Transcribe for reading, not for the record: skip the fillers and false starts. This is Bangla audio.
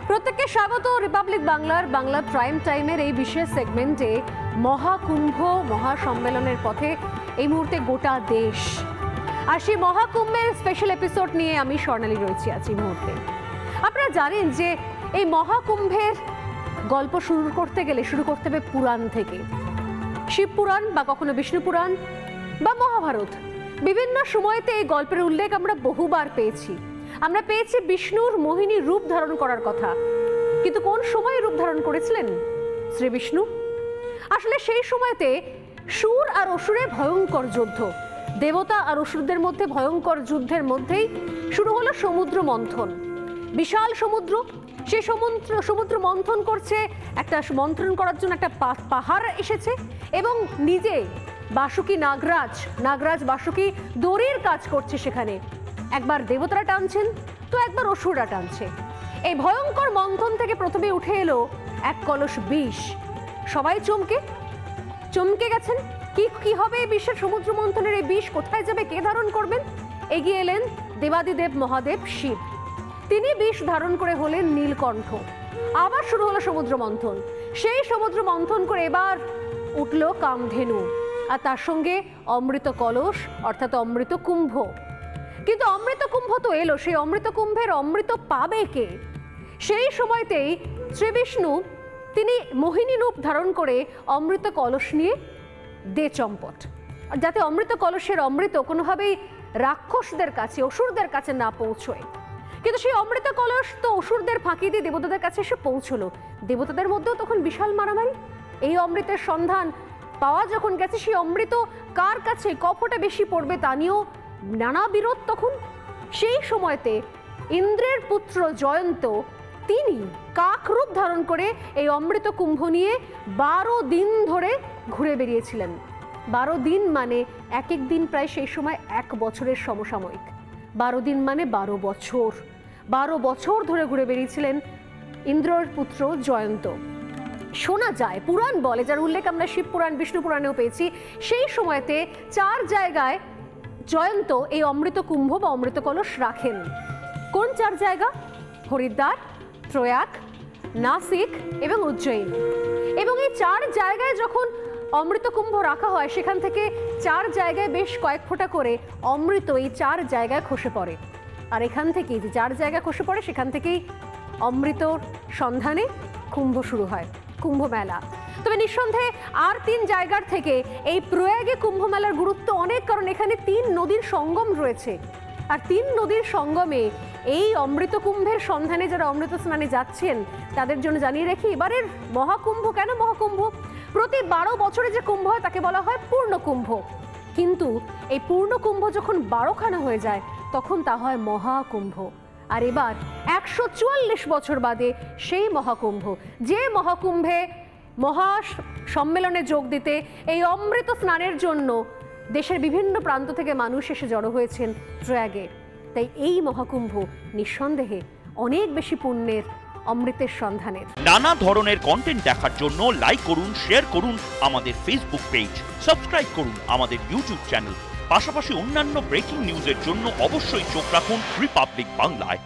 প্রত্যেককে স্বাগত রিপাবলিক বাংলার বাংলা প্রাইম টাইমের এই বিশেষ সেগমেন্টে। মহাকুম্ভ মহাসম্মেলনের পথে এই মুহূর্তে গোটা দেশ, আর সেই মহাকুম্ভের স্পেশাল এপিসোড নিয়ে আমি স্বর্ণালী রয়েছি আজ এই মুহূর্তে। আপনারা জানেন যে এই মহাকুম্ভের গল্প শুরু করতে গেলে শুরু করতে হবে পুরাণ থেকে। শিব পুরাণ বা কখনো বিষ্ণু পুরাণ বা মহাভারত, বিভিন্ন সময়তে এই গল্পের উল্লেখ আমরা বহুবার পেয়েছি। আমরা পেয়েছি বিষ্ণুর মোহিনী রূপ ধারণ করার কথা, কিন্তু কোন সময় রূপ ধারণ করেছিলেন শ্রী বিষ্ণু? আসলে সেই সময়তে সুর আর অসুরের ভয়ঙ্কর যুদ্ধ, দেবতা আর অসুরদের মধ্যে ভয়ঙ্কর যুদ্ধের মধ্যেই শুরু হলো সমুদ্র মন্থন। বিশাল সমুদ্র, সেই সমুদ্র মন্থন করছে, একটা মন্থন করার জন্য একটা পাহাড় এসেছে এবং নিজে বাসুকি নাগরাজ বাসুকি দড়ির কাজ করছে সেখানে। একবার দেবতারা টানছেন তো একবার অসুররা টানছে। এই ভয়ঙ্কর মন্থন থেকে প্রথমে উঠে এলো এক কলস বিষ। সবাই চমকে গেছেন, কি হবে এই বিশ্বের সমুদ্র মন্থনের এই বিষ কোথায় যাবে, কে ধারণ করবেন? এগিয়ে এলেন দেবাদিদেব মহাদেব শিব। তিনি বিষ ধারণ করে হলেন নীলকণ্ঠ। আবার শুরু হলো সমুদ্র মন্থন। সেই সমুদ্র মন্থন করে এবার উঠল কামধেনু, আর তার সঙ্গে অমৃত কলস অর্থাৎ অমৃত কুম্ভ। কিন্তু অমৃত কুম্ভ তো এলো, সেই অমৃত কুম্ভের অমৃত পাবে কে? সেই সময়তেই শ্রী বিষ্ণু তিনি মোহিনী রূপ ধারণ করে অমৃত কলস নিয়ে দে চম্পট, যাতে অমৃত কলসের অমৃত কোনোভাবেই রাক্ষসদের কাছে অসুরদের কাছে না পৌঁছয়। কিন্তু সেই অমৃত কলস তো অসুরদের ফাঁকি দিয়ে দেবতাদের কাছে এসে পৌঁছলো। দেবতাদের মধ্যেও তখন বিশাল মারামারি। এই অমৃতের সন্ধান পাওয়া যখন গেছে, সেই অমৃত কার কাছে কপটা বেশি পড়বে তা নিয়েও নানা বিরোধ তখন। সেই সময়তে ইন্দ্রের পুত্র জয়ন্ত তিনি কাক রূপ ধারণ করে এই অমৃত কুম্ভ নিয়ে 12 দিন ধরে ঘুরে বেরিয়েছিলেন। 12 দিন মানে এক দিন প্রায় সেই সময় 1 বছরের সমসাময়িক। 12 দিন মানে 12 বছর। 12 বছর ধরে ঘুরে বেরিয়েছিলেন ইন্দ্রের পুত্র জয়ন্ত। শোনা যায়, পুরাণ বলে, যার উল্লেখ আমরা শিব পুরাণ বিষ্ণু পুরাণেও পেয়েছি, সেই সময়তে 4 জায়গায় জয়ন্ত এই অমৃত কুম্ভ বা অমৃত কলস রাখেন। কোন 4 জায়গা? হরিদ্বার, প্রয়াগ, নাসিক এবং উজ্জয়িন। এবং এই 4 জায়গায় যখন অমৃত কুম্ভ রাখা হয়, সেখান থেকে 4 জায়গায় বেশ কয়েক ফোঁটা করে অমৃত এই 4 জায়গায় খসে পড়ে। আর এখান থেকেই যে 4 জায়গায় খসে পড়ে, সেখান থেকেই অমৃতর সন্ধানে কুম্ভ শুরু হয়, কুম্ভ মেলা। তবে নিঃসন্দেহে আর 3 জায়গার থেকে এই প্রয়াগে কুম্ভ মেলার গুরুত্ব অনেক, কারণ এখানে 3 নদীর সঙ্গম রয়েছে। আর 3 নদীর সঙ্গমে এই অমৃত কুম্ভের সন্ধানে যারা অমৃত স্নানে যাচ্ছেন তাদের জন্য জানিয়ে রাখি, এবারের মহাকুম্ভ কেন মহাকুম্ভ? প্রতি 12 বছরে যে কুম্ভ হয় তাকে বলা হয় পূর্ণ কুম্ভ। কিন্তু এই পূর্ণ কুম্ভ যখন 12খানা হয়ে যায় তখন তা হয় মহাকুম্ভ। আর এবার 144 বছর বাদে সেই মহাকুম্ভ, যে মহাকুম্ভে মহাসম্মেলনে যোগ দিতে এই অমৃত স্নানের জন্য দেশের বিভিন্ন প্রান্ত থেকে মানুষ এসে জড়ো হয়েছেন প্রয়াগে। তাই এই মহাকুম্ভ নিঃসন্দেহে অনেক বেশি পুণ্যের, অমৃতের সন্ধানের। নানা ধরনের কন্টেন্ট দেখার জন্য লাইক করুন, শেয়ার করুন আমাদের ফেসবুক পেজ, সাবস্ক্রাইব করুন আমাদের ইউটিউব চ্যানেল। পাশাপাশি অন্যান্য ব্রেকিং নিউজের জন্য অবশ্যই চোখ রাখুন রিপাবলিক বাংলায়।